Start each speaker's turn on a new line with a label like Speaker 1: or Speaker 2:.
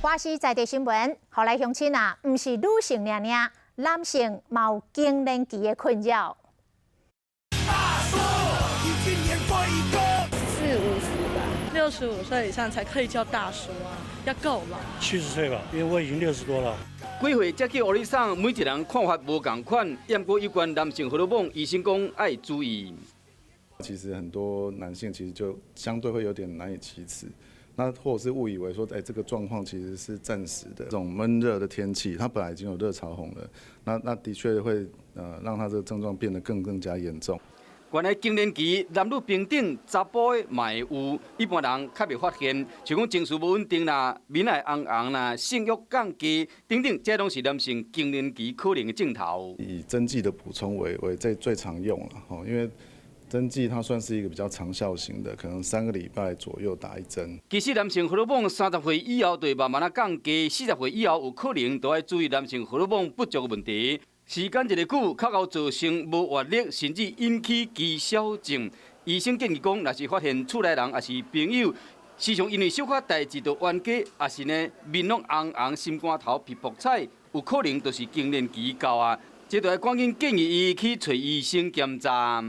Speaker 1: 华视在地新闻，后来乡亲啊，唔是女性娘娘，男性嘛有更年期的困扰。
Speaker 2: 40、50吧，65岁以上才可以叫大叔啊，要够了。
Speaker 3: 70岁吧，因为我已经60多了。
Speaker 4: 几岁才去屋里送？每一人看法无同款，不过有关男性荷尔蒙，医生讲要注意。
Speaker 5: 其实很多男性其实就相对会有点难以启齿，那或者是误以为说，这个状况其实是暂时的。这种闷热的天气，它本来已经有热潮红了，那的确会让它这个症状变得更加严重。
Speaker 4: 原来更年期男女平等，查甫的嘛会有，一般人较袂发现。像讲情绪无稳定啦、面爱红红啦、性欲降低等等，这拢是男性更年期可能的症头。
Speaker 5: 以针剂的补充为最常用了哈，因为针剂它算是一个比较长效型的，可能3个礼拜左右打1针。
Speaker 4: 其实男性荷尔蒙30岁以后就会慢慢啊降低，40岁以后有可能都要注意男性荷尔蒙不足的问题。时间一个久，较会造成无活力，甚至引起肌少症。医生建议讲，若是发现厝内人也是朋友，时常因为小可代志就冤家，也是呢面拢红红、心肝头皮薄彩，有可能就是更年期到啊。这就要赶紧建议伊去找医生检查。